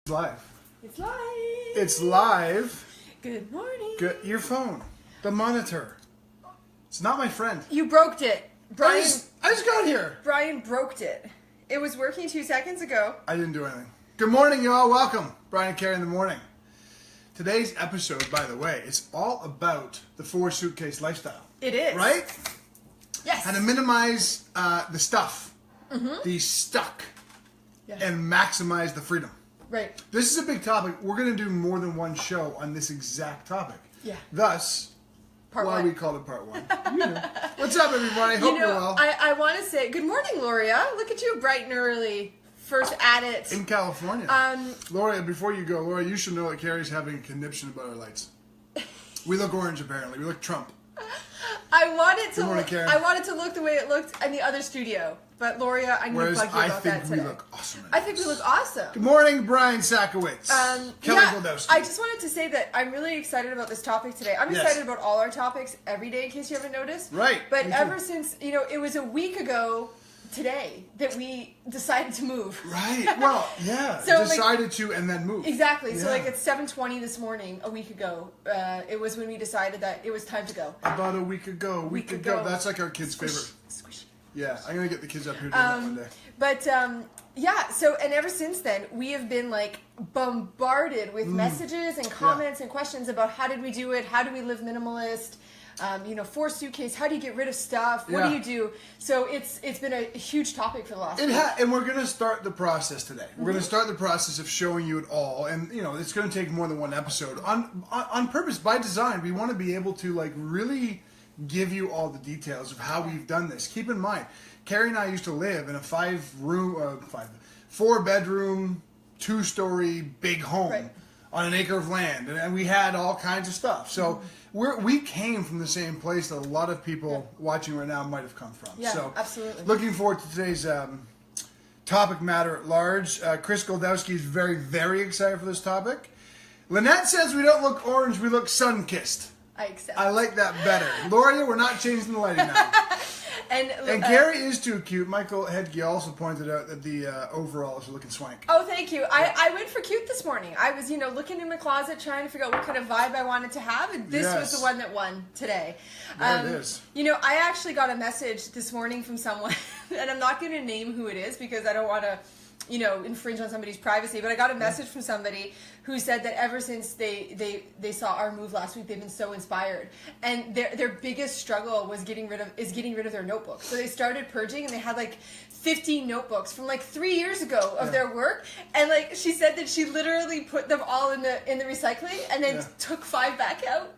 Live. It's live. It's live. Good morning. Good. Your phone. The monitor. It's not my friend. You broke it. Brian, I just got here. Brian broke it. It was working 2 seconds ago. I didn't do anything. Good morning, y'all. Welcome. Brian&Carrie in the morning. Today's episode, by the way, is all about the 4-suitcase lifestyle. It is. Right? Yes. How to minimize the stuff, the stuck, and maximize the freedom. Right. This is a big topic. We're going to do more than one show on this exact topic. Yeah. Thus, Part why one. we called it part one. You know. What's up, everybody? Hope you're well. I want to say good morning, Loria. Look at you, bright and early. First at it. In California. Laura, before you go, Laura, you should know that Carrie's having a conniption about our lights. We look orange, apparently. We look Trump. I wanted to look the way it looked in the other studio. But Loria, I'm going to plug you about that today. I think we look awesome. I think we look awesome. Good morning, Brian Sakowitz. Kelly Goldowski. I just wanted to say that I'm really excited about this topic today. I'm excited about all our topics every day, in case you haven't noticed. Right. But ever since, it was a week ago today that we decided to move. Right. Well, yeah. So, decided to and then move. Exactly. Yeah. So at 7:20 this morning, a week ago, it was when we decided that it was time to go. About a week ago. Week ago. That's like our kids' favorite. Squish. Yeah, I'm going to get the kids up here doing that one day. But, so, and ever since then, we have been, bombarded with messages and comments and questions about how did we do it, how do we live minimalist, 4-suitcase, how do you get rid of stuff, what do you do? So it's been a huge topic for the last week. And we're going to start the process today. We're going to start the process of showing you it all. And, it's going to take more than one episode. On purpose, by design, we want to be able to, really give you all the details of how we've done this. Keep in mind, Carrie and I used to live in a 4-bedroom, 2-story big home on an acre of land, and we had all kinds of stuff. So we came from the same place that a lot of people watching right now might have come from. Yeah, so absolutely. Looking forward to today's topic matter at large. Chris Goldowski is very, very excited for this topic. Lynette says we don't look orange, we look sun-kissed. I accept. I like that better. Loria, we're not changing the lighting now. And Gary is too cute. Michael Hedge also pointed out that the overalls are looking swank. Oh, thank you. I went for cute this morning. I was, looking in my closet trying to figure out what kind of vibe I wanted to have, and this was the one that won today. There it is. I actually got a message this morning from someone, and I'm not going to name who it is because I don't want to, infringe on somebody's privacy, but I got a message from somebody who said that ever since they saw our move last week, they've been so inspired. And their biggest struggle was getting rid of their notebooks. So they started purging, and they had 15 notebooks from 3 years ago of their work. And she said that she literally put them all in the recycling and then took 5 back out.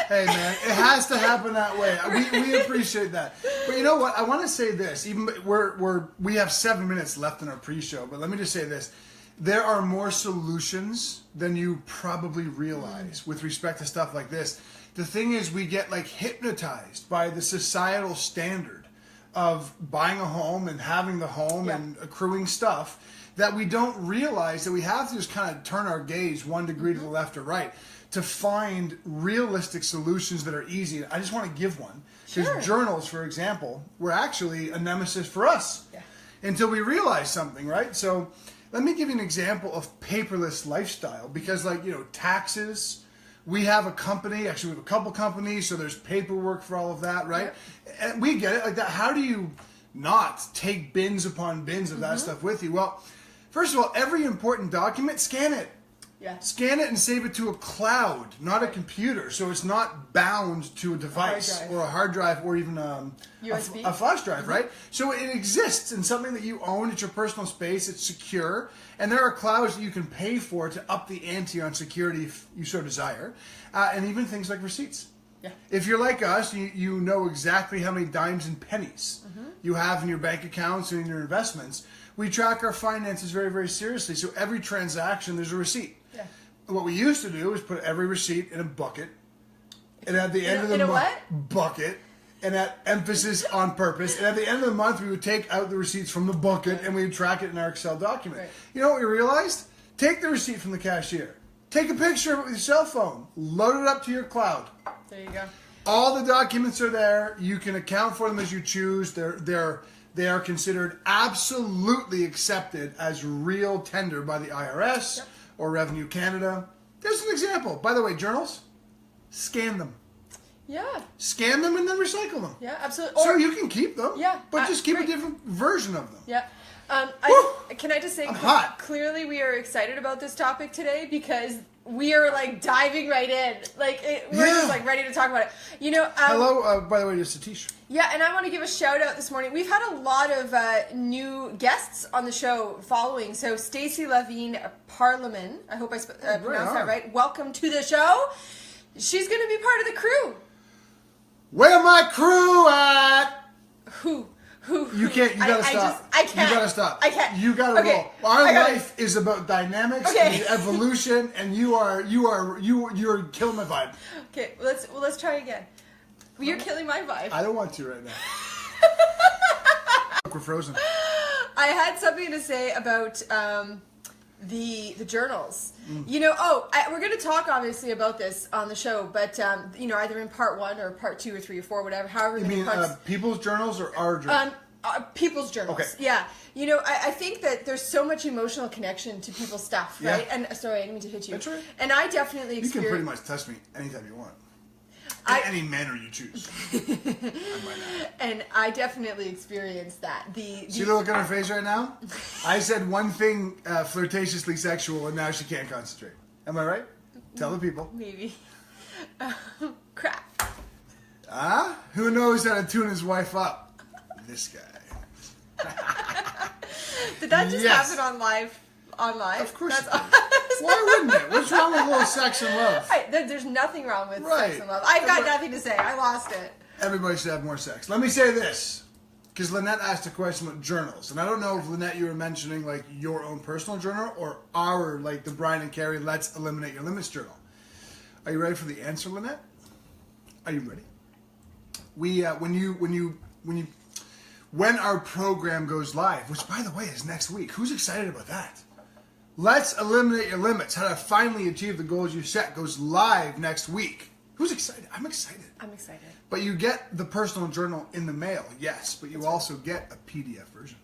Hey man, it has to happen that way. We appreciate that. But you know what? I want to say this. Even we have 7 minutes left in our pre-show, but let me just say this. There are more solutions than you probably realize with respect to stuff like this. The thing is, we get hypnotized by the societal standard of buying a home and having the home and accruing stuff that we don't realize that we have to just kind of turn our gaze 1 degree to the left or right to find realistic solutions that are easy. I just want to give one. Because journals, for example, were actually a nemesis for us until we realized something, right? So let me give you an example of paperless lifestyle because, taxes, we have a company, actually we have a couple companies, so there's paperwork for all of that, right? And we get it like that. How do you not take bins upon bins of that stuff with you? Well, first of all, every important document, scan it. Yeah. Scan it and save it to a cloud, not a computer, so it's not bound to a device or a hard drive or even a flash drive, right? So it exists in something that you own. It's your personal space. It's secure. And there are clouds that you can pay for to up the ante on security if you so desire. And even things like receipts. Yeah. If you're like us, you know exactly how many dimes and pennies you have in your bank accounts and in your investments. We track our finances very, very seriously. So every transaction, there's a receipt. Yeah. What we used to do is put every receipt in a bucket. And at the end of the month, bucket. And that emphasis on purpose. And at the end of the month, we would take out the receipts from the bucket and we would track it in our Excel document. Right. You know what we realized? Take the receipt from the cashier. Take a picture of it with your cell phone. Load it up to your cloud. There you go. All the documents are there. You can account for them as you choose. They are considered absolutely accepted as real tender by the IRS or Revenue Canada. There's an example. By the way, journals, scan them. Yeah. Scan them and then recycle them. Yeah, absolutely. So you can keep them. Yeah. But just keep a different version of them. Yeah. Can I just say, hot. Clearly we are excited about this topic today because we are like diving right in. We're just like ready to talk about it. Hello, by the way, to Satish. Yeah, and I want to give a shout out this morning. We've had a lot of new guests on the show following. So Stacey Levine Parliament, I hope I pronounced that right. Welcome to the show. She's going to be part of the crew. Where my crew at? Who? You can't. You gotta stop. I can't. You gotta stop. I can't. You gotta roll. Our life is about dynamics and evolution, and you're killing my vibe. Okay, let's try again. You're killing my vibe. I don't want to right now. We're frozen. I had something to say about the journals. We're going to talk obviously about this on the show, but either in part 1 or part 2 or 3 or 4, whatever. However you many mean parts. People's journals or our journals? People's journals. Okay. Yeah. I think that there's so much emotional connection to my stuff, right? Yeah. And sorry, I didn't mean to hit you. That's right. And I definitely You can pretty much test me anytime you want. Any manner you choose. And I definitely experienced that. See the look on her face right now? I said one thing flirtatiously sexual, and now she can't concentrate. Am I right? Tell the people. Maybe. Crap. Who knows how to tune his wife up? This guy. Did that just happen on live? Of course it did. Why wouldn't it? What's wrong with a little sex and love? There's nothing wrong with sex and love. I've got nothing to say. I lost it. Everybody should have more sex. Let me say this, because Lynette asked a question about journals, and I don't know if Lynette you were mentioning like your own personal journal or our the Brian&Carrie Let's Eliminate Your Limits journal. Are you ready for the answer, Lynette? Are you ready? When our program goes live, which by the way is next week, who's excited about that? Let's Eliminate Your Limits, how to finally achieve the goals you set, goes live next week. Who's excited? I'm excited. I'm excited. But you get the personal journal in the mail, yes, but you also get a PDF version.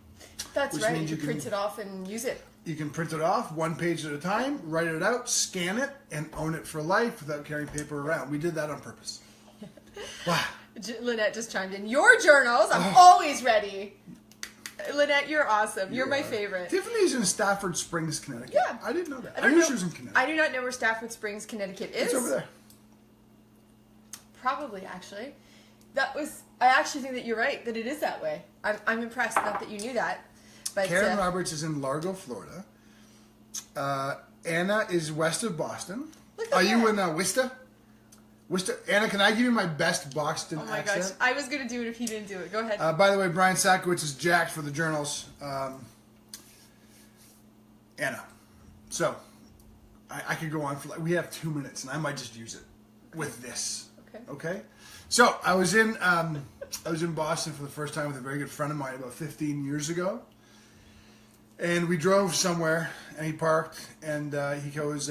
That's right. You can print it off and use it. You can print it off 1 page at a time, write it out, scan it, and own it for life without carrying paper around. We did that on purpose. Wow. Lynette just chimed in. Your journals, I'm always ready. Lynette, you're awesome. You're my favorite. Tiffany's in Stafford Springs, Connecticut. Yeah. I didn't know that. I knew she was in Connecticut. I do not know where Stafford Springs, Connecticut is. It's over there. Probably, actually. I actually think that you're right, that it is that way. I'm impressed, not that you knew that. But Karen Roberts is in Largo, Florida. Anna is west of Boston. Are you in Worcester? Anna, can I give you my best Boston accent? Oh my gosh, I was going to do it if he didn't do it. Go ahead. By the way, Brian Sakowicz is jacked for the journals. Anna. So, I could go on for we have 2 minutes, and I might just use it with this. Okay? So, I was in Boston for the first time with a very good friend of mine about 15 years ago. And we drove somewhere, and he parked, and he goes,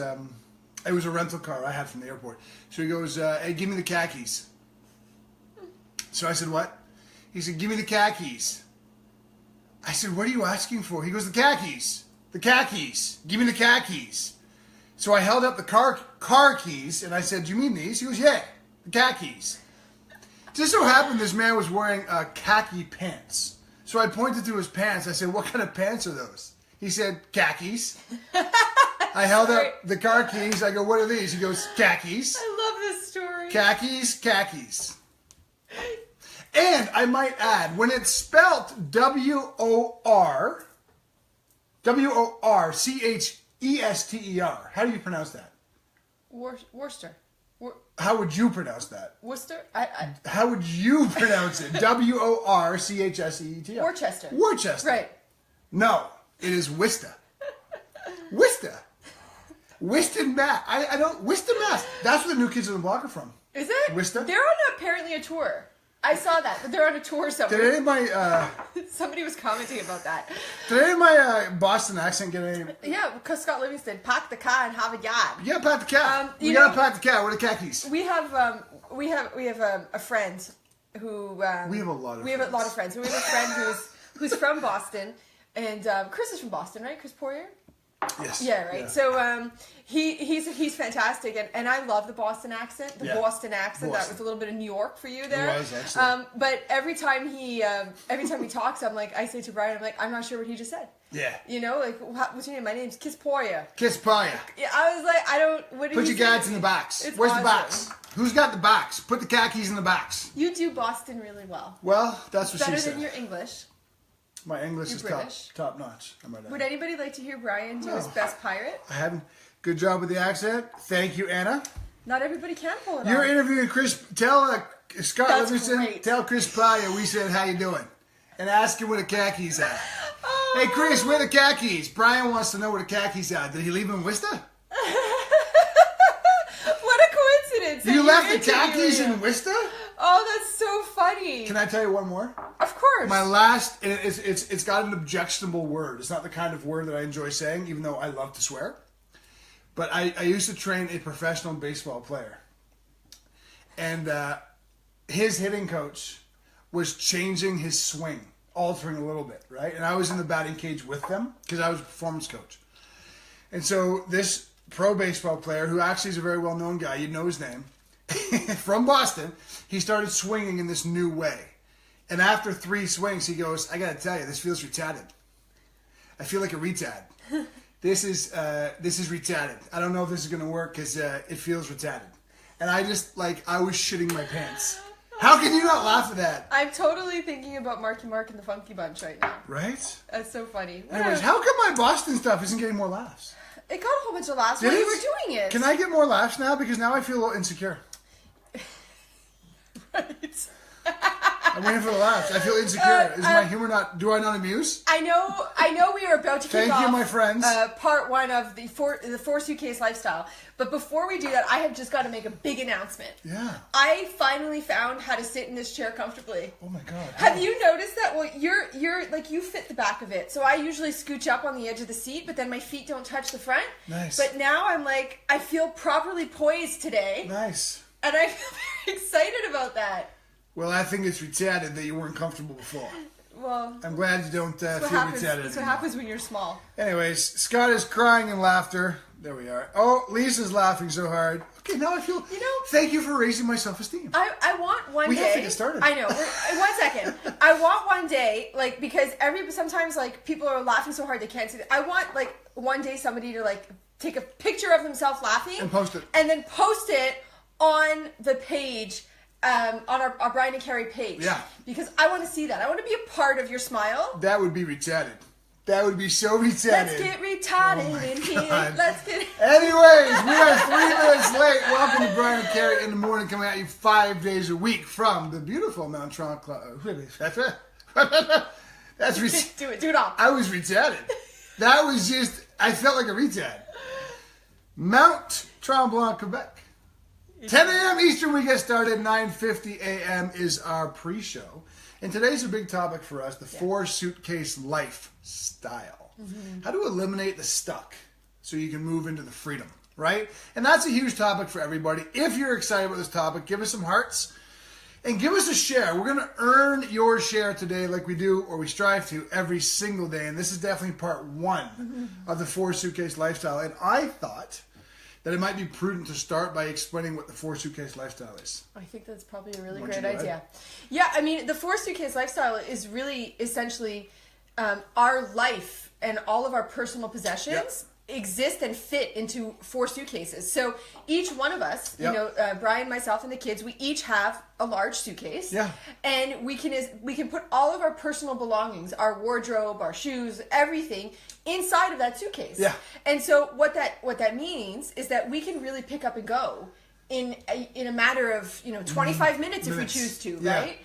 it was a rental car I had from the airport. So he goes, hey, give me the khakis. So I said, what? He said, give me the khakis. I said, what are you asking for? He goes, the khakis. The khakis. Give me the khakis. So I held up the car keys, and I said, do you mean these? He goes, yeah, the khakis. Just so happened this man was wearing khaki pants. So I pointed to his pants. I said, what kind of pants are those? He said, khakis. I held up the car keys. I go, what are these? He goes, khakis. I love this story. Khakis. And I might add, when it's spelt Worcester, how do you pronounce that? Worcester. How would you pronounce that? Worcester? How would you pronounce it? Worcester. Worcester. Right. No, it is Worcester. Worcester. Worcester, Mass. I don't. Worcester, Mass. That's where the New Kids on the Block are from. Is it? Worcester. They're on apparently a tour. I saw that, but they're on a tour somewhere. Did any of my somebody was commenting about that. Did any of my Boston accent get any? Yeah, because Scott Livingston, park the car and have a yard. You gotta pack the car. You gotta pack the car. What are the khakis? We have a friend who. We have a lot of. We have a lot of friends. We have a friend who's from Boston, and Chris is from Boston, right? Chris Poirier. Yes. Yeah, right. Yeah. So he's fantastic, and I love the Boston accent. Boston accent. That was a little bit of New York for you there. It was actually. But every time he talks, I say to Brian, I'm like, I'm not sure what he just said. Yeah. You know, like, what's your name? My name's Kispoya. Kispoya. Yeah, I was like, I don't. What did Put he your say gads to in the me? box. It's Where's the awesome. box? Who's got the box? Put the khakis in the box. You do Boston really well. Well, that's what she Better said. than your English. My English You're is British. top notch. I might add. Would anybody like to hear Brian do his best pirate? I haven't. Good job with the accent. Thank you, Anna. Not everybody can pull it You're off. interviewing Chris. Tell Scott That's Livingston. great. Tell Chris Paya we said how you doing, and ask him where the khakis at. Oh. Hey, Chris, where the khakis? Brian wants to know where the khakis are. Did he leave them in Worcester? What a coincidence! that You left the interviewing khakis him. in Worcester? Oh, that's so funny. Can I tell you one more? Of course. My last, and it's got an objectionable word. It's not the kind of word that I enjoy saying, even though I love to swear. But I used to train a professional baseball player. And his hitting coach was changing his swing, altering a little bit, right? And I was in the batting cage with them because I was a performance coach. And so this pro baseball player, who actually is a very well-known guy, you know his name, from Boston, he started swinging in this new way. And after 3 swings, he goes, I got to tell you, this feels retarded. I feel like a retard. This is retarded. I don't know if this is going to work because it feels retarded. And I just, I was shitting my pants. How can you not laugh at that? I'm totally thinking about Marky Mark and the Funky Bunch right now. Right? That's so funny. Anyways, how come my Boston stuff isn't getting more laughs? It got a whole bunch of laughs Did while it? you were doing it. Can I get more laughs now? Because now I feel a little insecure. Right. I'm waiting for the laughs. I feel insecure. Is my humor not... Do I not amuse? I know we are about to kick Thank off you, my friends. Part 1 of the four suitcase lifestyle. But before we do that, I have just got to make a big announcement. Yeah. I finally found how to sit in this chair comfortably. Oh my God. Have you noticed that? Well, you're like, you fit the back of it. So I usually scooch up on the edge of the seat, but then my feet don't touch the front. Nice. But now I'm like, I feel properly poised today. Nice. And I feel very excited about that. Well, I think it's retarded that you weren't comfortable before. Well, I'm glad you don't feel retarded. That's what happens when you're small. Anyways, Scott is crying in laughter. There we are. Oh, Lisa's laughing so hard. Okay, now I feel... Thank you for raising my self-esteem. I want one day... We have to get started. I know. 1 second. I want one day, because sometimes, people are laughing so hard they can't see it. I want, one day somebody to, take a picture of themselves laughing. And post it. And then post it on the page... on our Brian&Carrie page. Yeah. Because I want to see that. I want to be a part of your smile. That would be retarded. That would be so retarded. Let's get retarded in here. Let's get... Anyways, we are 3 minutes late. Welcome to Brian&Carrie in the Morning, coming at you 5 days a week from the beautiful Mount Tremblant. That's Do it all. I was retarded. That was just... I felt like a retard. Mount Tremblant, Quebec. 10 a.m. Eastern, we get started. 9:50 a.m. is our pre-show. And today's a big topic for us, the 4 suitcase lifestyle. Mm-hmm. How to eliminate the stuck so you can move into the freedom, right? And that's a huge topic for everybody. If you're excited about this topic, give us some hearts and give us a share. We're going to earn your share today like we do, or we strive to, every single day. And this is definitely part 1 of the 4 suitcase lifestyle. And I thought that it might be prudent to start by explaining what the 4 suitcase lifestyle is. I think that's probably a really great idea. Yeah, I mean, the 4 suitcase lifestyle is really essentially our life and all of our personal possessions exist and fit into 4 suitcases. So each one of us, Brian, myself, and the kids, we each have a large suitcase. Yeah. And we can put all of our personal belongings, our wardrobe, our shoes, everything inside of that suitcase. Yeah. And so what that means is that we can really pick up and go in a matter of 25 minutes if we choose to, right?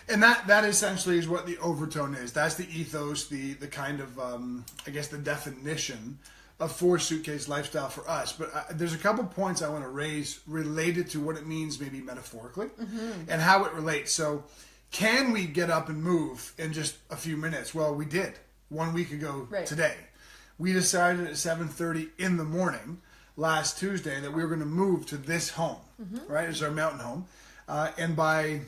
And that essentially is what the overtone is. That's the ethos, the kind of I guess the definition of 4 suitcase lifestyle for us. But there's a couple points I want to raise related to what it means, maybe metaphorically, and how it relates. So, can we get up and move in just a few minutes? Well, we did 1 week ago today. We decided at 7:30 in the morning last Tuesday that we were going to move to this home, right? It's our mountain home. And by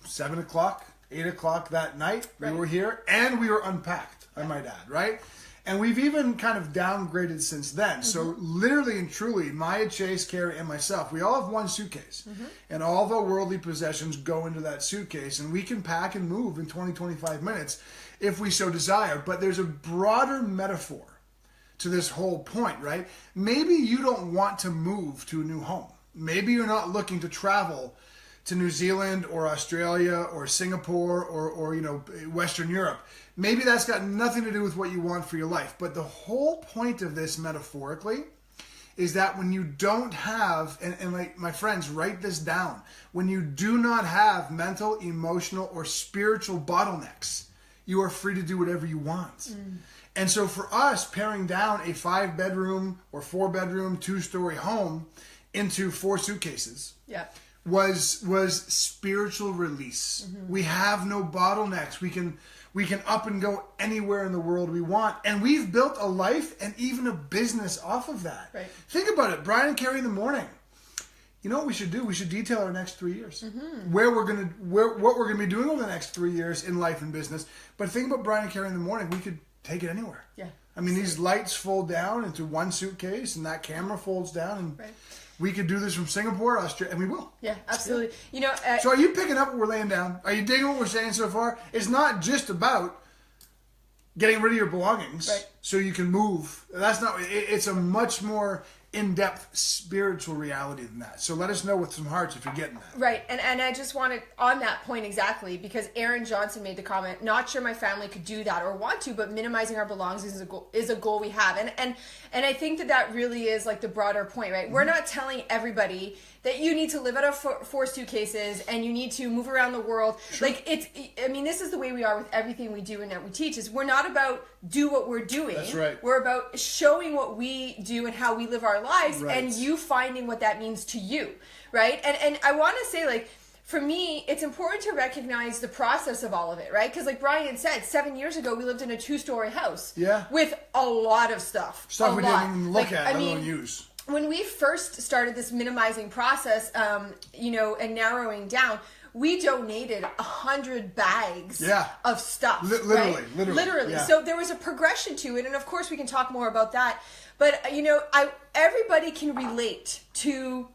7 o'clock, 8 o'clock that night, we were here, and we were unpacked, I might add, right? And we've even kind of downgraded since then. So literally and truly, Maya, Chase, Carrie, and myself, we all have one suitcase. And all of our worldly possessions go into that suitcase. And we can pack and move in 20, 25 minutes if we so desire. But there's a broader metaphor to this whole point, right? Maybe you don't want to move to a new home. Maybe you're not looking to travel to New Zealand or Australia or Singapore or Western Europe. Maybe that's got nothing to do with what you want for your life. But the whole point of this metaphorically is that when you don't have, and like my friends, write this down, when you do not have mental, emotional, or spiritual bottlenecks, you are free to do whatever you want. And so for us, paring down a 5-bedroom or 4-bedroom, 2-story home into 4 suitcases was spiritual release. We have no bottlenecks. We can up and go anywhere in the world we want. And we've built a life and even a business off of that. Right. Think about it. Brian&Carrie in the morning. You know what we should do? We should detail our next 3 years. What we're gonna be doing over the next 3 years in life and business. But think about Brian&Carrie in the morning. We could take it anywhere. Yeah. I mean, these lights fold down into one suitcase, and that camera folds down, and we could do this from Singapore, Australia, and we will. Yeah, absolutely. You know. So, are you picking up what we're laying down? Are you digging what we're saying so far? It's not just about getting rid of your belongings so you can move. That's not. It's a much more in-depth spiritual reality than that. So let us know with some hearts if you're getting that. Right. And I just wanted, on that point exactly, because Aaron Johnson made the comment, not sure my family could do that or want to, but minimizing our belongings is a goal we have. And I think that really is like the broader point, right? We're not telling everybody that you need to live out of 4 suitcases and you need to move around the world. Like this is the way we are with everything we do and that we teach, is we're not about do what we're doing. That's right. We're about showing what we do and how we live our lives, and you finding what that means to you, right? And I want to say, like, for me, it's important to recognize the process of all of it, right? Because like Brian said, 7 years ago, we lived in a 2-story house with a lot of stuff. Stuff we didn't even look at, let alone use. When we first started this minimizing process, and narrowing down, we donated 100 bags of stuff. Literally. Yeah. So there was a progression to it, and of course we can talk more about that. But everybody can relate to,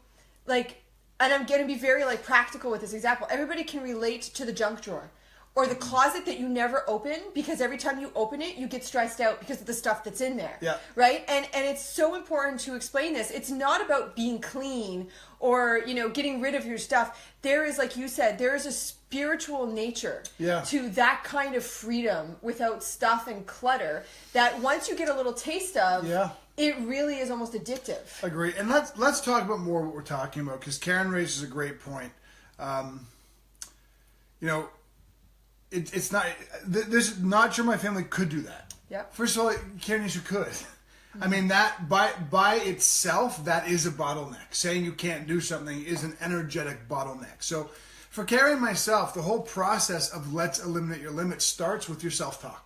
like, and I'm going to be very like practical with this example. Everybody can relate to the junk drawer or the closet that you never open, because every time you open it, you get stressed out because of the stuff that's in there. Yeah. Right? And it's so important to explain this. It's not about being clean or, getting rid of your stuff. There is, like you said, there is a spiritual nature to that kind of freedom without stuff and clutter that once you get a little taste of, it really is almost addictive. Agree. And let's talk about more what we're talking about, because Karen raises a great point. It's not. There's not sure my family could do that. Yeah. First of all, Karen, you could. I mean, that by itself, that is a bottleneck. Saying you can't do something is an energetic bottleneck. So, for Carrie and myself, the whole process of let's eliminate your limits starts with your self-talk.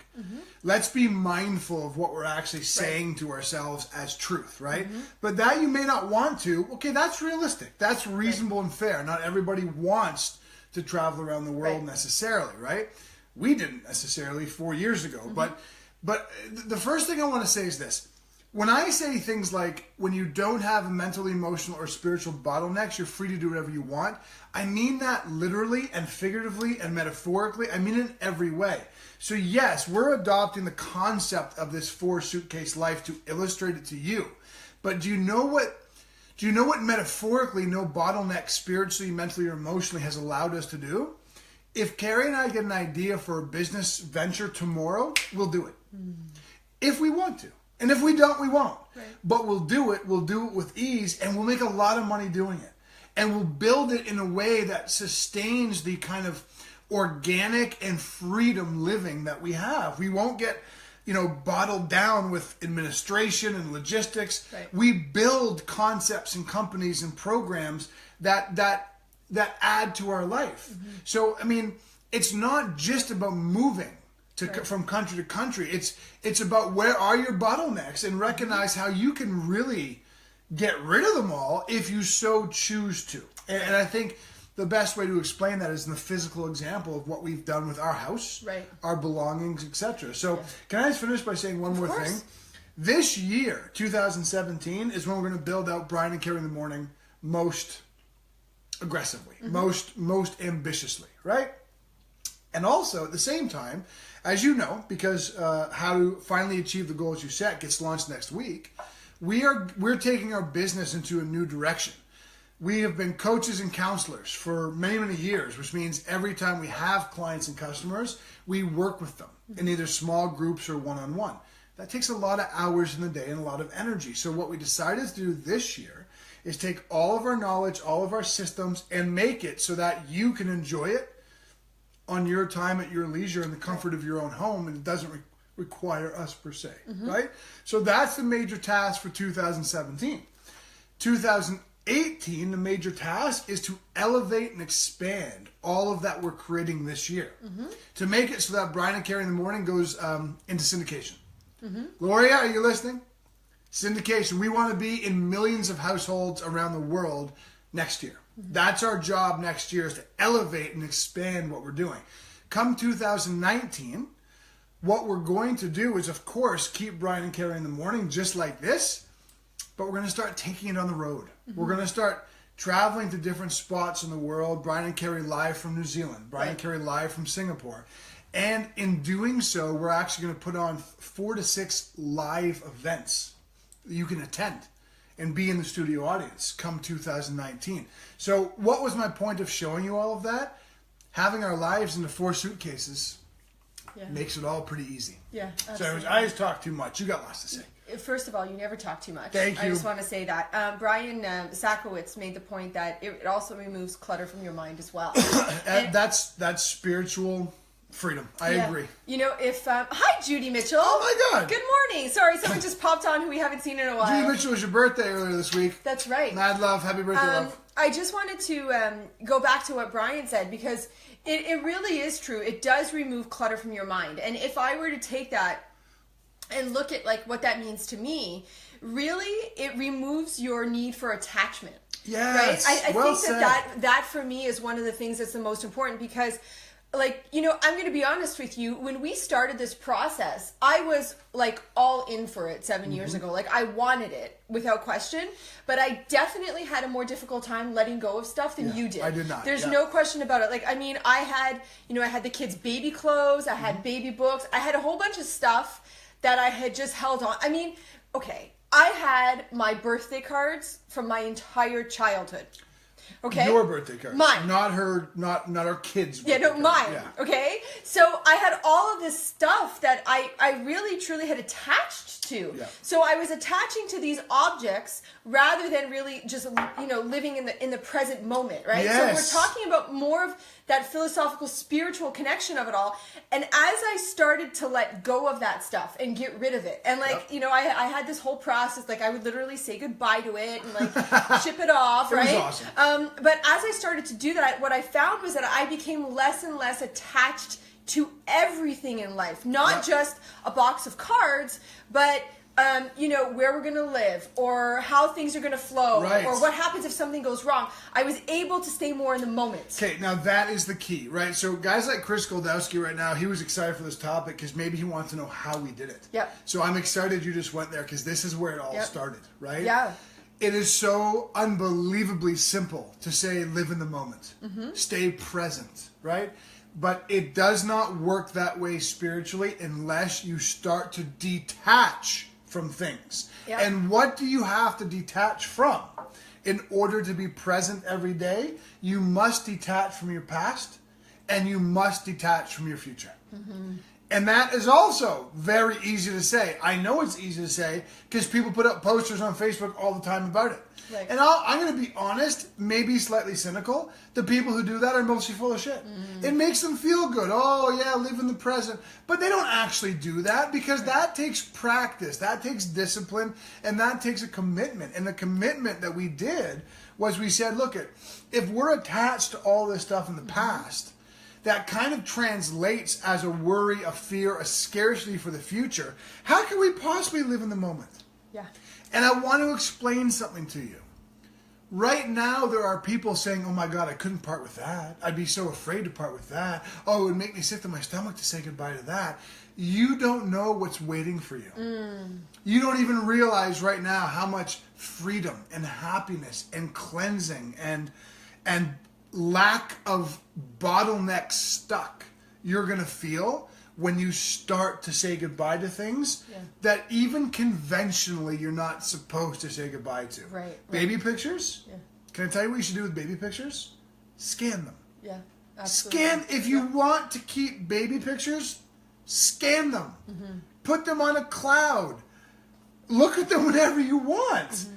Let's be mindful of what we're actually saying to ourselves as truth, right? But that you may not want to. Okay, that's realistic. That's reasonable and fair. Not everybody wants to travel around the world necessarily, right? We didn't necessarily 4 years ago. But the first thing I want to say is this. When I say things like, when you don't have mental, emotional, or spiritual bottlenecks, you're free to do whatever you want, I mean that literally and figuratively and metaphorically. I mean it in every way. So yes, we're adopting the concept of this 4-suitcase life to illustrate it to you. But do you know what metaphorically no bottleneck spiritually, mentally, or emotionally has allowed us to do? If Carrie and I get an idea for a business venture tomorrow, we'll do it. If we want to. And if we don't, we won't. Right. But we'll do it with ease, and we'll make a lot of money doing it. And we'll build it in a way that sustains the kind of organic and freedom living that we have. We won't get, bottled down with administration and logistics. Right. We build concepts and companies and programs that add to our life. So, I mean, it's not just about moving from country to country. It's about where are your bottlenecks, and recognize how you can really get rid of them all if you so choose to. And I think the best way to explain that is in the physical example of what we've done with our house, right, our belongings, etc. So can I just finish by saying one more thing? This year, 2017, is when we're going to build out Brian and Carrie in the Morning most aggressively, most ambitiously, right? And also, at the same time, as you know, because How to Finally Achieve the Goals You Set gets launched next week, we're taking our business into a new direction. We have been coaches and counselors for many, many years, which means every time we have clients and customers, we work with them in either small groups or one-on-one. That takes a lot of hours in the day and a lot of energy. So what we decided to do this year is take all of our knowledge, all of our systems, and make it so that you can enjoy it on your time at your leisure in the comfort of your own home, and it doesn't require us per se, right? So that's the major task for 2017. 2018, the major task is to elevate and expand all of that we're creating this year to make it so that Brian and Carrie in the Morning goes into syndication. Gloria, are you listening? Syndication. We want to be in millions of households around the world next year. That's our job next year, is to elevate and expand what we're doing. Come 2019, what we're going to do is, of course, keep Brian and Carrie in the Morning just like this, but we're going to start taking it on the road. We're going to start traveling to different spots in the world. Brian and Carrie live from New Zealand. Brian and Carrie live from Singapore. And in doing so, we're actually going to put on 4 to 6 live events that you can attend and be in the studio audience come 2019. So what was my point of showing you all of that? Having our lives into 4 suitcases makes it all pretty easy. Yeah, absolutely. So I just talked too much. You got lots to say. First of all, you never talk too much. Thank you. I just want to say that. Brian Sakowitz made the point that it also removes clutter from your mind as well. And that's spiritual freedom. I agree. You know, if hi Judy Mitchell. Oh my God. Good morning. Sorry, someone just popped on who we haven't seen in a while. Judy Mitchell, was your birthday earlier this week. That's right. Mad love. Happy birthday, love. I just wanted to go back to what Brian said, because it really is true. It does remove clutter from your mind. And if I were to take that and look at like what that means to me, really it removes your need for attachment. Yes. Right? I well think that for me is one of the things that's the most important, because like, you know, I'm going to be honest with you. When we started this process, I was like all in for it 7 years ago. Like I wanted it without question, but I definitely had a more difficult time letting go of stuff than you did. I did not. There's no question about it. Like, I mean, I had the kids' baby clothes, I had baby books, I had a whole bunch of stuff that I had just held on. I mean, okay, I had my birthday cards from my entire childhood. Okay. Your birthday card. Mine. Not her, not our kids' Yeah, no, mine. Yeah. Okay. So I had all of this stuff that I really truly had attached to. Yeah. So I was attaching to these objects rather than really just, you know, living in the present moment, right? Yes. So we're talking about more of that philosophical, spiritual connection of it all. And as I started to let go of that stuff and get rid of it, and like, you know, I had this whole process, like I would literally say goodbye to it and like ship it off, right? It was awesome. But as I started to do that, what I found was that I became less and less attached to everything in life. Not just a box of cards, but you know, where we're going to live, or how things are going to flow, or what happens if something goes wrong. I was able to stay more in the moment. Okay, now that is the key, right? So guys like Chris Goldowski right now, he was excited for this topic because maybe he wants to know how we did it. Yep. So I'm excited you just went there, because this is where it all started, right? Yeah. It is so unbelievably simple to say live in the moment, stay present, right? But it does not work that way spiritually unless you start to detach from things. Yep. And what do you have to detach from? In order to be present every day, you must detach from your past, and you must detach from your future. And that is also very easy to say. I know it's easy to say because people put up posters on Facebook all the time about it. Right. And I'm going to be honest, maybe slightly cynical. The people who do that are mostly full of shit. It makes them feel good. Oh, yeah, live in the present. But they don't actually do that, because that takes practice, that takes discipline, and that takes a commitment. And the commitment that we did was we said, look, if we're attached to all this stuff in the past, that kind of translates as a worry, a fear, a scarcity for the future. How can we possibly live in the moment? Yeah. And I want to explain something to you. Right now, there are people saying, oh my God, I couldn't part with that. I'd be so afraid to part with that. Oh, it would make me sick to my stomach to say goodbye to that. You don't know what's waiting for you. You don't even realize right now how much freedom and happiness and cleansing and lack of bottlenecks stuck you're going to feel when you start to say goodbye to things that even conventionally you're not supposed to say goodbye to. Right. Baby pictures? Yeah. Can I tell you what you should do with baby pictures? Scan them. Yeah, absolutely. Scan, if you want to keep baby pictures, scan them. Put them on a cloud. Look at them whenever you want.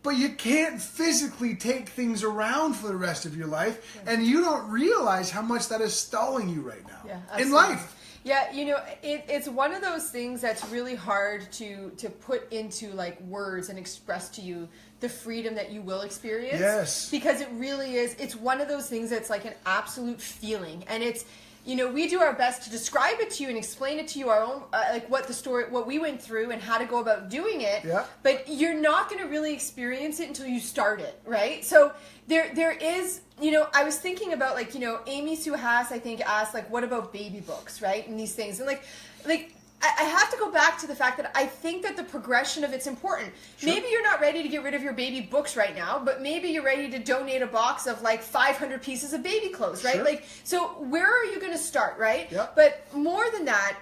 But you can't physically take things around for the rest of your life, and you don't realize how much that is stalling you right now in life. Yeah, you know, it's one of those things that's really hard to put into like words and express to you the freedom that you will experience. Yes. Because it really is, it's one of those things that's like an absolute feeling. And it's, you know, we do our best to describe it to you and explain it to you, our own, like what the story, what we went through and how to go about doing it. Yeah. But you're not going to really experience it until you start it, right? So there is, you know, I was thinking about like, you know, Amy Sue Haas, I think, asked like, what about baby books, right? And these things. And like I have to go back to the fact that I think that the progression of it's important. Sure. Maybe you're not ready to get rid of your baby books right now, but maybe you're ready to donate a box of like 500 pieces of baby clothes, right? Sure. Like, so where are you going to start, right? Yep. But more than that,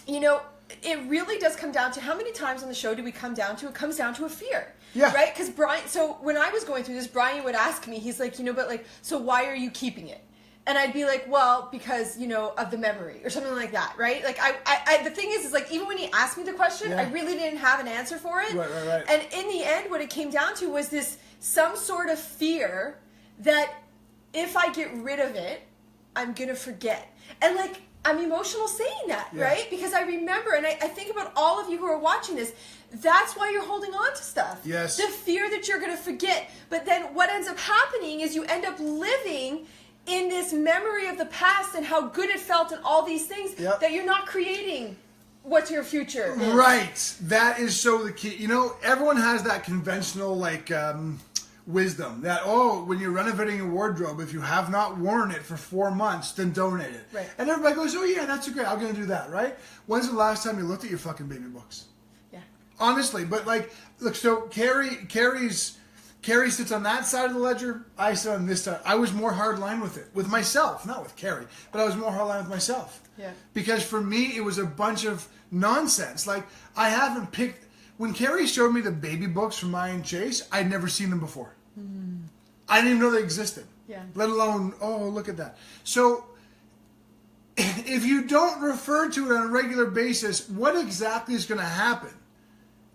you know, it really does come down to how many times on the show do we come down to? It comes down to a fear. Yeah. Right? Because Brian, so when I was going through this, Brian would ask me, he's like, you know, but like, so why are you keeping it? And I'd be like, well, because, you know, of the memory or something like that, right? Like, I the thing is like, even when he asked me the question, I really didn't have an answer for it. Right. And in the end, what it came down to was this, some sort of fear that if I get rid of it, I'm going to forget. And like, I'm emotional saying that, right? Because I remember, and I think about all of you who are watching this, that's why you're holding on to stuff. Yes. The fear that you're going to forget. But then what ends up happening is you end up living in this memory of the past and how good it felt and all these things that you're not creating what your future is. Right. That is so the key. You know, everyone has that conventional like wisdom that, oh, when you're renovating a wardrobe, if you have not worn it for 4 months, then donate it. Right. And everybody goes, oh yeah, that's great. I'm going to do that, right? When's the last time you looked at your fucking baby books? Yeah. Honestly, but like, look, so Carrie sits on that side of the ledger. I sit on this side. I was more hardline with it. With myself. Not with Carrie. But I was more hardline with myself. Yeah. Because for me, it was a bunch of nonsense. Like, I haven't picked... When Carrie showed me the baby books from Maya and Chase, I'd never seen them before. I didn't even know they existed. Yeah. Let alone, oh, look at that. So, if you don't refer to it on a regular basis, what exactly is going to happen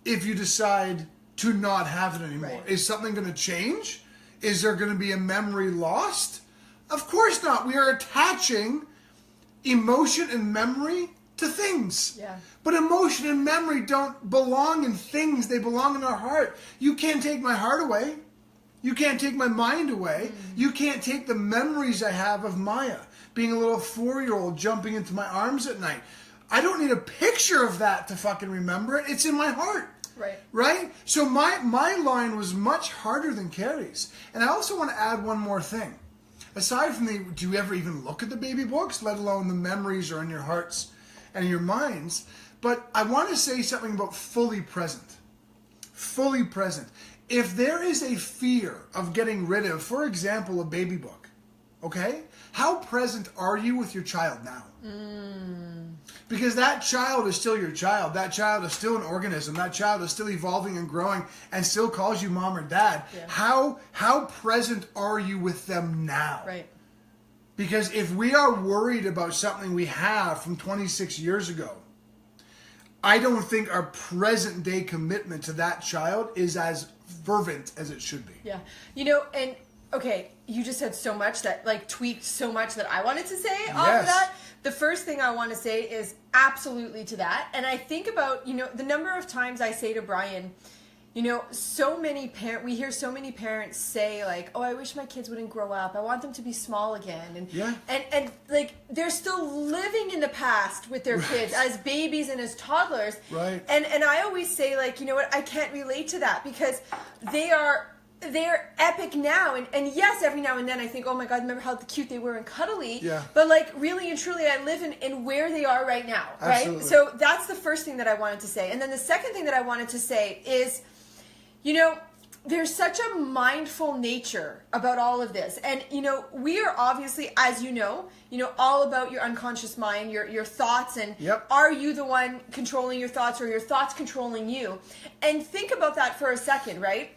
if you decide to not have it anymore? Right. Is something going to change? Is there going to be a memory lost? Of course not. We are attaching emotion and memory to things. Yeah. But emotion and memory don't belong in things. They belong in our heart. You can't take my heart away. You can't take my mind away. You can't take the memories I have of Maya being a little 4-year-old jumping into my arms at night. I don't need a picture of that to fucking remember it. It's in my heart. Right. Right? So my line was much harder than Carrie's. And I also want to add one more thing. Aside from do you ever even look at the baby books, let alone the memories are in your hearts and your minds? But I want to say something about fully present. Fully present. If there is a fear of getting rid of, for example, a baby book, okay? How present are you with your child now? Because that child is still your child. That child is still an organism. That child is still evolving and growing and still calls you mom or dad. Yeah. How present are you with them now? Right. Because if we are worried about something we have from 26 years ago, I don't think our present day commitment to that child is as fervent as it should be. Yeah. You know, and okay, you just said so much that like tweaked so much that I wanted to say off of that. The first thing I want to say is absolutely to that. And I think about, you know, the number of times I say to Brian, you know, we hear so many parents say like, oh, I wish my kids wouldn't grow up. I want them to be small again. And like they're still living in the past with their kids as babies and as toddlers. Right. And I always say like, you know what, I can't relate to that because they are they're epic now, and yes, every now and then I think, oh my god, remember how cute they were and cuddly. Yeah. But like really and truly, I live in where they are right now, right? Absolutely. So that's the first thing that I wanted to say, and then the second thing that I wanted to say is, you know, there's such a mindful nature about all of this, and you know, we are obviously, as you know, all about your unconscious mind, your thoughts, and Yep. Are you the one controlling your thoughts, or your thoughts controlling you? And think about that for a second, right?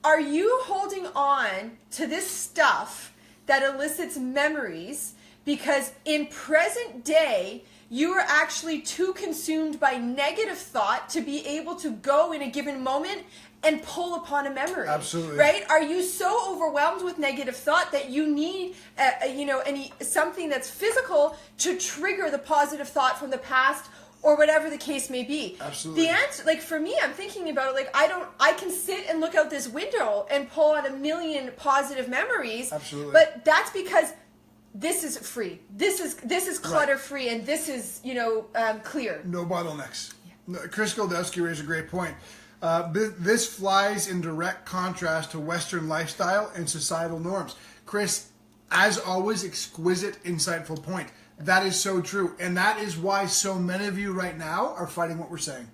Are you holding on to this stuff that elicits memories because in present day you are actually too consumed by negative thought to be able to go in a given moment and pull upon a memory? Absolutely. Right? Are you so overwhelmed with negative thought that you need something that's physical to trigger the positive thought from the past, or whatever the case may be? Absolutely. The answer, like for me, I'm thinking about it, like I can sit and look out this window and pull on a million positive memories. Absolutely. But that's because this is free. This is clutter free, and this is clear. No bottlenecks. No, Chris Goldowski raised a great point. This flies in direct contrast to Western lifestyle and societal norms. Chris, as always, exquisite, insightful point. That is so true. And that is why so many of you right now are fighting what we're saying.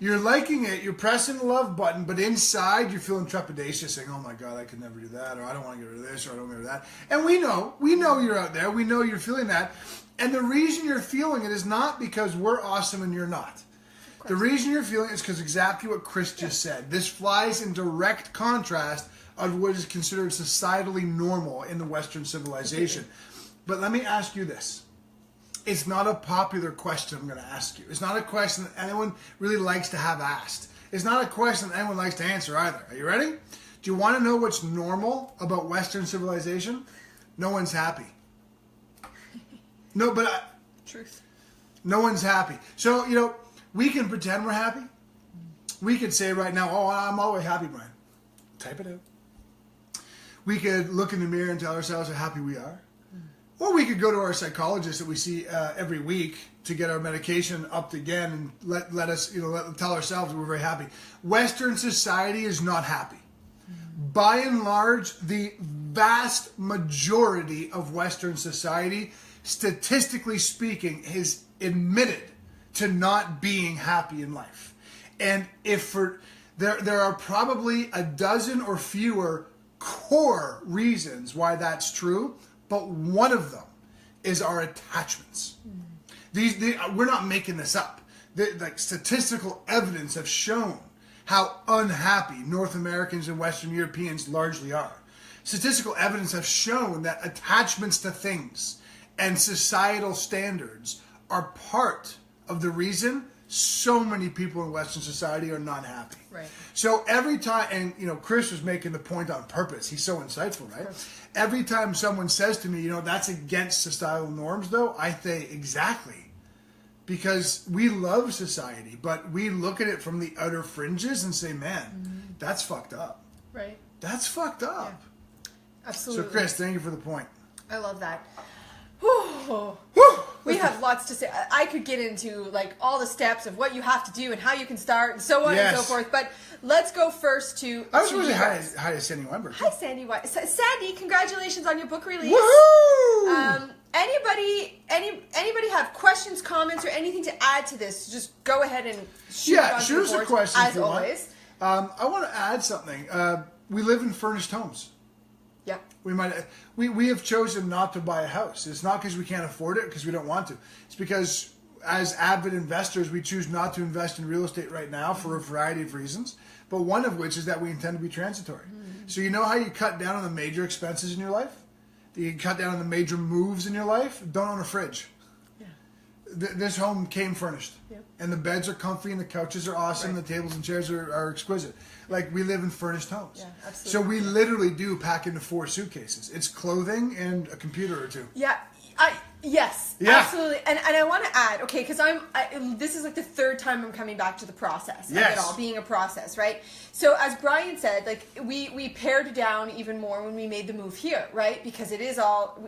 You're liking it, you're pressing the love button, but inside you're feeling trepidatious, saying, oh my God, I could never do that, or I don't want to get rid of this, or I don't want to get rid of that. And we know you're out there, we know you're feeling that. And the reason you're feeling it is not because we're awesome and you're not. The reason you're feeling it is because exactly what Chris just said. This flies in direct contrast of what is considered societally normal in the Western civilization. But let me ask you this. It's not a popular question I'm going to ask you. It's not a question that anyone really likes to have asked. It's not a question that anyone likes to answer either. Are you ready? Do you want to know what's normal about Western civilization? No one's happy. No, but... Truth. No one's happy. So, we can pretend we're happy. We could say right now, oh, I'm always happy, Brian. Type it out. We could look in the mirror and tell ourselves how happy we are. Or we could go to our psychologist that we see every week to get our medication upped again and let us, tell ourselves we're very happy. Western society is not happy. By and large, the vast majority of Western society, statistically speaking, is admitted to not being happy in life. And there are probably a dozen or fewer core reasons why that's true. But one of them is our attachments. We're not making this up. Statistical evidence have shown how unhappy North Americans and Western Europeans largely are. Statistical evidence have shown that attachments to things and societal standards are part of the reason so many people in Western society are not happy. Right. So every time, and Chris was making the point on purpose. He's so insightful, right? Every time someone says to me, that's against societal norms, though, I say exactly. Because we love society, but we look at it from the outer fringes and say, man, that's fucked up. Right. That's fucked up. Yeah. Absolutely. So, Chris, thank you for the point. I love that. We have lots to say. I could get into all the steps of what you have to do and how you can start and so on and so forth. But let's go first to. I was going to say hi to Sandy Weinberg. Hi, Sandy. Sandy, congratulations on your book release. Woohoo! Anybody have questions, comments, or anything to add to this? Just go ahead and shoot us a question as always. I want to add something. We live in furnished homes. Yeah. We have chosen not to buy a house. It's not because we can't afford it, because we don't want to. It's because as avid investors, we choose not to invest in real estate right now for a variety of reasons. But one of which is that we intend to be transitory. So you know how you cut down on the major expenses in your life? You cut down on the major moves in your life? Don't own a fridge. Yeah. This home came furnished. Yep. And the beds are comfy and the couches are awesome. Right. The tables and chairs are exquisite. We live in furnished homes. Yeah, absolutely. So we literally do pack into 4 suitcases. It's clothing and a computer or 2. Yeah. Yes, absolutely. And I want to add, okay, because this is the 3rd time I'm coming back to the process of it all, being a process, right? So as Brian said, we pared down even more when we made the move here, right? Because it is all,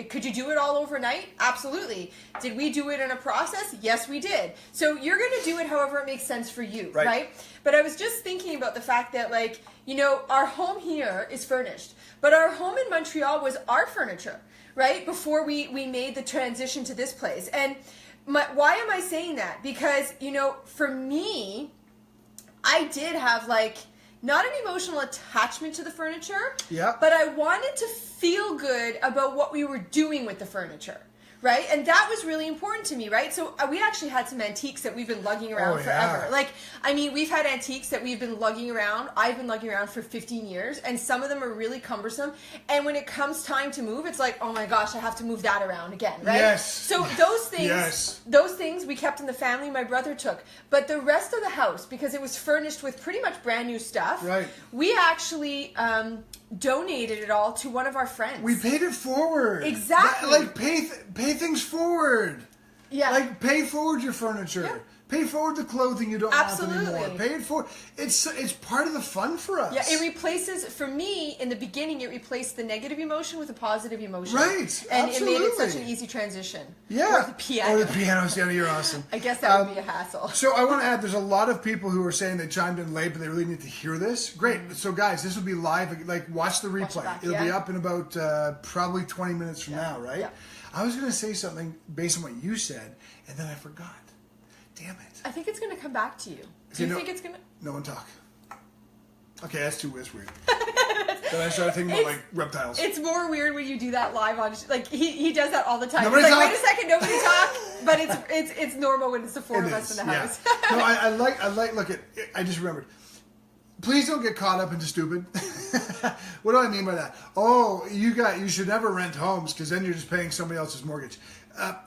could you do it all overnight? Absolutely. Did we do it in a process? Yes, we did. So you're going to do it however it makes sense for you, right? But I was just thinking about the fact that, you know, our home here is furnished, but our home in Montreal was our furniture, right? Before we made the transition to this place. And why am I saying that? Because, you know, for me, I did have like, not an emotional attachment to the furniture, but I wanted to feel good about what we were doing with the furniture. Right? And that was really important to me, right? So we actually had some antiques that we've been lugging around forever. Like, I mean, we've had antiques that we've been lugging around. I've been lugging around for 15 years, and some of them are really cumbersome. And when it comes time to move, it's like, oh my gosh, I have to move that around again, right? Yes. So those things we kept in the family, my brother took. But the rest of the house, because it was furnished with pretty much brand new stuff, we actually donated it all to one of our friends. We paid it forward. Exactly. Like pay things forward. Yeah. Like pay forward your furniture. Yeah. Pay forward the clothing you don't want anymore. Pay it forward. It's part of the fun for us. Yeah, it replaces, for me, in the beginning, it replaced the negative emotion with a positive emotion. Right, and absolutely. it made it such an easy transition. Yeah. Or the piano. Or the piano, Sienna, you're awesome. I guess that would be a hassle. So I want to add, there's a lot of people who are saying they chimed in late, but they really need to hear this. Great. So guys, this will be live. Like, watch the replay. It'll be up in about probably 20 minutes from now, right? Yeah. I was going to say something based on what you said, and then I forgot. Damn it. I think it's going to come back to you. Do you think it's going to... No one talk. Okay, that's weird. Then I started thinking about, like, reptiles. It's more weird when you do that live on... Like, he does that all the time. Nobody He's talk. like, wait a second, nobody talk. But it's normal when it's the four of us in the house. No, I like, look, I just remembered. Please don't get caught up into stupid. What do I mean by that? Oh, you should never rent homes because then you're just paying somebody else's mortgage.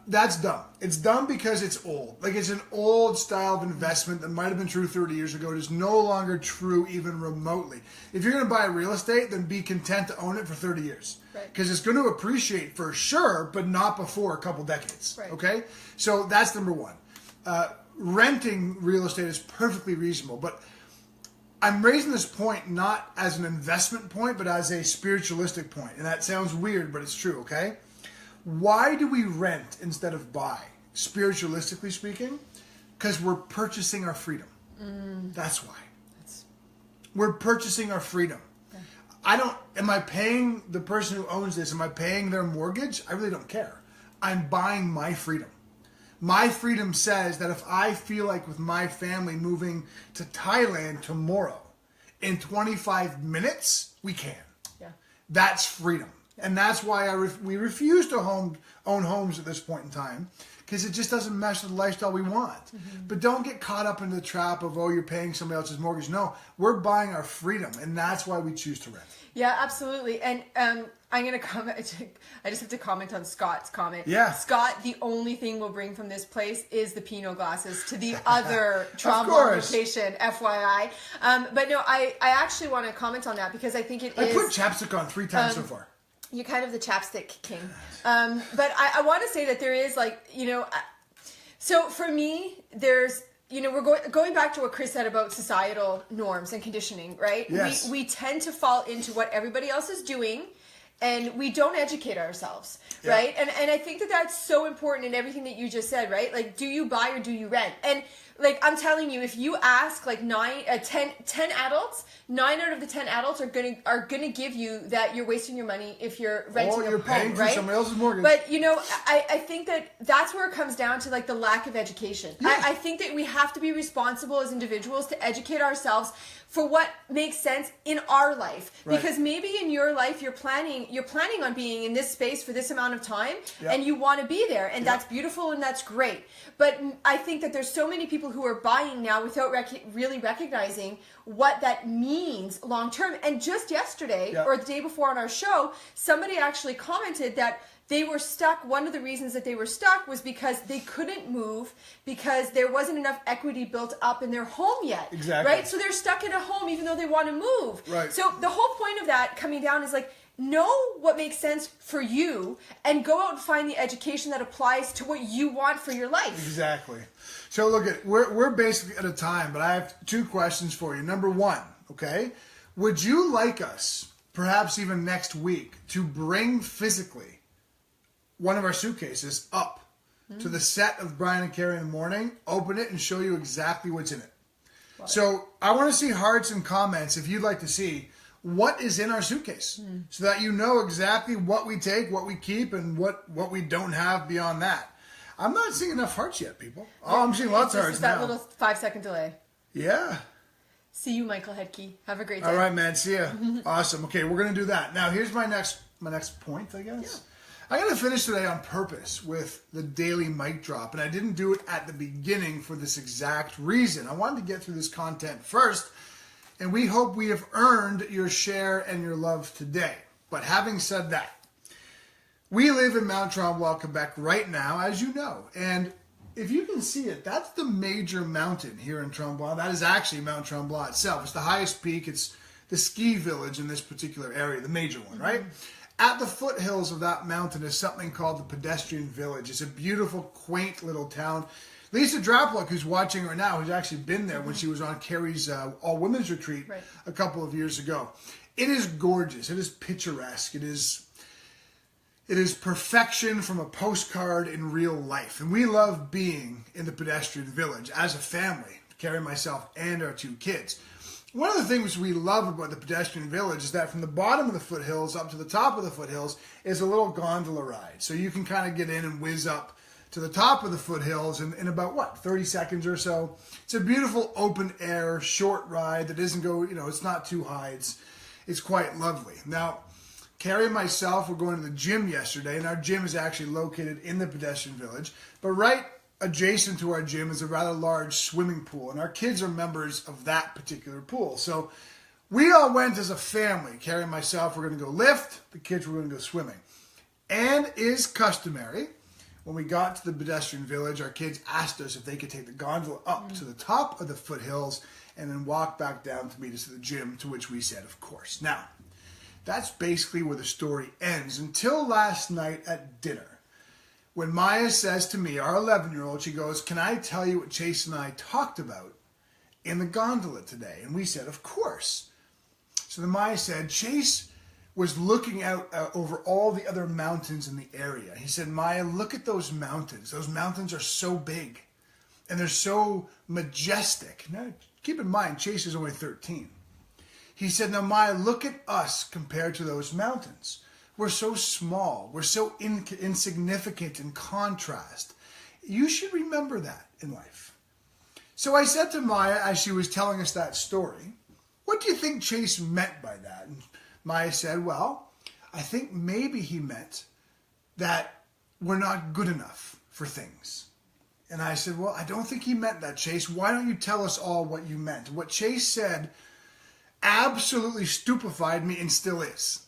That's dumb. It's dumb because it's old. Like, it's an old style of investment that might have been true 30 years ago. It is no longer true even remotely. If you're going to buy real estate, then be content to own it for 30 years. Because it's going to appreciate for sure, but not before a couple decades. Right. Okay? So that's number one. Renting real estate is perfectly reasonable, but I'm raising this point not as an investment point, but as a spiritualistic point. And that sounds weird, but it's true, okay? Why do we rent instead of buy? Spiritualistically speaking, because we're purchasing our freedom. That's why. We're purchasing our freedom. Yeah. Am I paying the person who owns this, am I paying their mortgage? I really don't care. I'm buying my freedom. My freedom says that if I feel like with my family moving to Thailand tomorrow, in 25 minutes, we can. Yeah. That's freedom. And that's why we refuse to own homes at this point in time, because it just doesn't mesh with the lifestyle we want. But don't get caught up in the trap of, oh, you're paying somebody else's mortgage. No, we're buying our freedom, and that's why we choose to rent. Yeah, absolutely. And I'm going to comment. I just have to comment on Scott's comment. Yeah. Scott, the only thing we'll bring from this place is the Pinot glasses to the other trauma location, FYI. But no, I actually want to comment on that because I think I put chapstick on 3 times so far. You're kind of the chapstick king. But I want to say that there is, like, you know, so for me, there's, you know, we're going back to what Chris said about societal norms and conditioning, right? Yes. We tend to fall into what everybody else is doing, and we don't educate ourselves, right? And I think that that's so important in everything that you just said, right? Like, do you buy or do you rent? And like, I'm telling you, if you ask like 10 adults, 9 out of the 10 adults are gonna give you that you're wasting your money if you're renting a home, paying for somebody else's mortgage. But you know, I think that's where it comes down to, like, the lack of education. Yeah. I think that we have to be responsible as individuals to educate ourselves for what makes sense in our life. Right. Because maybe in your life you're planning on being in this space for this amount of time, and you want to be there, and that's beautiful and that's great. But I think that there's so many people who are buying now without really recognizing what that means long term. And just yesterday or the day before on our show, somebody actually commented that they were stuck. One of the reasons that they were stuck was because they couldn't move because there wasn't enough equity built up in their home yet. Exactly. Right? So they're stuck in a home even though they want to move. Right. So the whole point of that coming down is, like, know what makes sense for you and go out and find the education that applies to what you want for your life. Exactly. So look, we're basically at a time, but I have 2 questions for you. Number 1, okay? Would you like us, perhaps even next week, to bring physically one of our suitcases up to the set of Brian and Carrie in the morning, open it, and show you exactly what's in it? So I want to see hearts and comments if you'd like to see what is in our suitcase, so that you know exactly what we take, what we keep, and what we don't have beyond that. I'm not seeing enough hearts yet, people. Oh, I'm seeing lots of hearts now. That little 5-second delay. Yeah. See you, Michael Hedke. Have a great day. All right, man. See ya. Awesome. Okay, we're gonna do that. Now, here's my next point, I guess. Yeah. I'm gonna finish today on purpose with the daily mic drop, and I didn't do it at the beginning for this exact reason. I wanted to get through this content first, and we hope we have earned your share and your love today. But having said that, we live in Mount Tremblant, Quebec right now, as you know. And if you can see it, that's the major mountain here in Tremblant. That is actually Mount Tremblant itself. It's the highest peak. It's the ski village in this particular area, the major one, right? At the foothills of that mountain is something called the Pedestrian Village. It's a beautiful, quaint little town. Lisa Draplock, who's watching right now, who's actually been there when she was on Carrie's all-women's retreat a couple of years ago. It is gorgeous. It is picturesque. It is perfection from a postcard in real life. And we love being in the Pedestrian Village as a family, Carrie, myself, and our 2 kids. One of the things we love about the Pedestrian Village is that from the bottom of the foothills up to the top of the foothills is a little gondola ride. So you can kind of get in and whiz up to the top of the foothills in about, 30 seconds or so. It's a beautiful open air, short ride that doesn't go, it's not too high. It's quite lovely. Now, Carrie and myself were going to the gym yesterday, and our gym is actually located in the Pedestrian Village. But right adjacent to our gym is a rather large swimming pool, and our kids are members of that particular pool. So we all went as a family. Carrie and myself were going to go lift. The kids were going to go swimming. And is customary, when we got to the Pedestrian Village, our kids asked us if they could take the gondola up to the top of the foothills and then walk back down to meet us at the gym, to which we said, of course. Now, that's basically where the story ends until last night at dinner. When Maya says to me, our 11-year-old, she goes, "Can I tell you what Chase and I talked about in the gondola today?" And we said, of course. So then Maya said, Chase was looking out over all the other mountains in the area. He said, "Maya, look at those mountains. Those mountains are so big and they're so majestic." Now, keep in mind, Chase is only 13. He said, "Now, Maya, look at us compared to those mountains. We're so small. We're so insignificant in contrast. You should remember that in life." So I said to Maya, as she was telling us that story, "What do you think Chase meant by that?" And Maya said, "Well, I think maybe he meant that we're not good enough for things." And I said, "Well, I don't think he meant that, Chase. Why don't you tell us all what you meant?" What Chase said absolutely stupefied me and still is.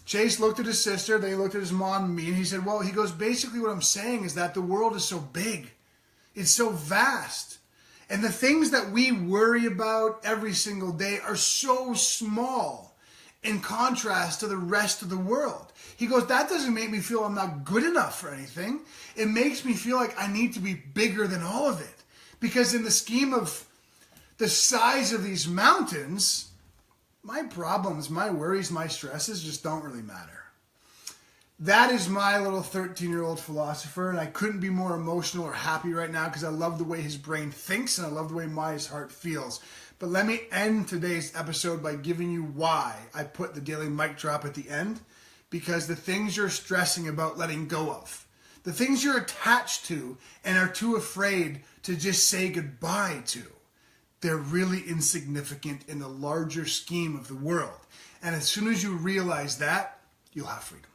Chase looked at his sister, then he looked at his mom and me, and he said, "Well," he goes, "basically what I'm saying is that the world is so big. It's so vast. And the things that we worry about every single day are so small in contrast to the rest of the world." He goes, "That doesn't make me feel I'm not good enough for anything. It makes me feel like I need to be bigger than all of it. Because in the scheme of the size of these mountains, my problems, my worries, my stresses just don't really matter." That is my little 13-year-old philosopher, and I couldn't be more emotional or happy right now because I love the way his brain thinks and I love the way Maya's heart feels. But let me end today's episode by giving you why I put the daily mic drop at the end. Because the things you're stressing about letting go of, the things you're attached to and are too afraid to just say goodbye to, they're really insignificant in the larger scheme of the world. And as soon as you realize that, you'll have freedom.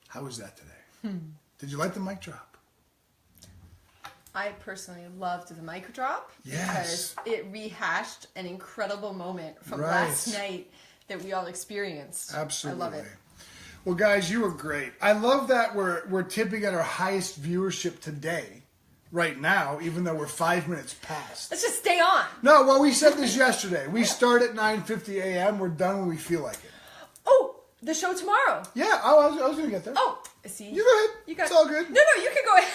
How was that today? Did you like the mic drop? I personally loved the mic drop. Yes. Because it rehashed an incredible moment from last night that we all experienced. Absolutely. I love it. Well, guys, you were great. I love that we're tipping at our highest viewership today. Right now, even though we're 5 minutes past. Let's just stay on. No, well, we said this yesterday. We start at 9:50 a.m. We're done when we feel like it. Oh, the show tomorrow. Yeah, I was going to get there. Oh, see. You go ahead. It's all good. No, you can go ahead.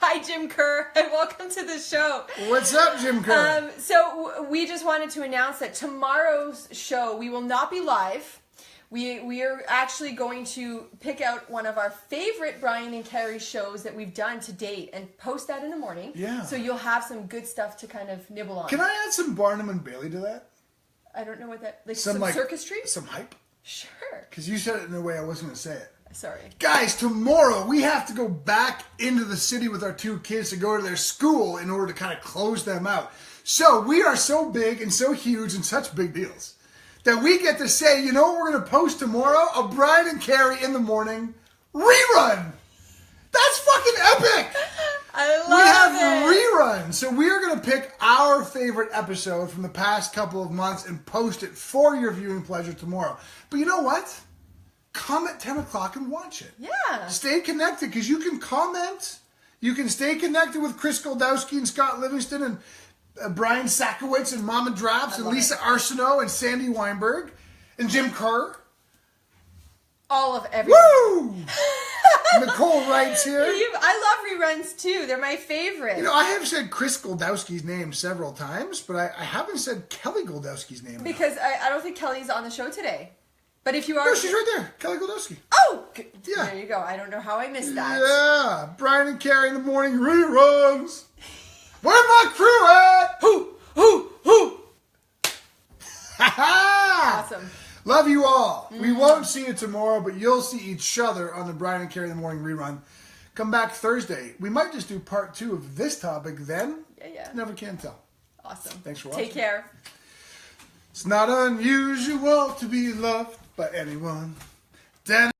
Hi, Jim Kerr, and welcome to the show. What's up, Jim Kerr? So we just wanted to announce that tomorrow's show, we will not be live. We are actually going to pick out one of our favorite Brian and Carrie shows that we've done to date and post that in the morning. Yeah. So you'll have some good stuff to kind of nibble on. Can I add some Barnum and Bailey to that? I don't know what that... Like some circus trees? Some hype? Sure. Because you said it in a way I wasn't going to say it. Sorry. Guys, tomorrow we have to go back into the city with our 2 kids to go to their school in order to kind of close them out. So we are so big and so huge and such big deals that we get to say, you know what we're going to post tomorrow? A Brian and Carrie in the morning rerun. That's fucking epic. I love We have it. reruns. So we are going to pick our favorite episode from the past couple of months and post it for your viewing pleasure tomorrow. But you know what? Come at 10 o'clock and watch it. Yeah. Stay connected because you can comment. You can stay connected with Chris Goldowski and Scott Livingston and Brian Sakowitz and Mama Drops and Lisa Arsenault and Sandy Weinberg and Jim Kerr. All of everything. Woo! Nicole writes here. I love reruns too. They're my favorite. You know, I have said Chris Goldowski's name several times, but I haven't said Kelly Goldowski's name. Because I don't think Kelly's on the show today. But if you are... No, she's right there. Kelly Goldowski. Oh! Yeah. There you go. I don't know how I missed that. Yeah. Brian and Carrie in the morning reruns. Where my crew at? Hoo! Awesome. Love you all. We won't see you tomorrow, but you'll see each other on the Brian and Carrie in the morning rerun. Come back Thursday. We might just do part 2 of this topic then. Yeah. Never can tell. Awesome. Thanks for watching. Take care. It's not unusual to be loved by anyone.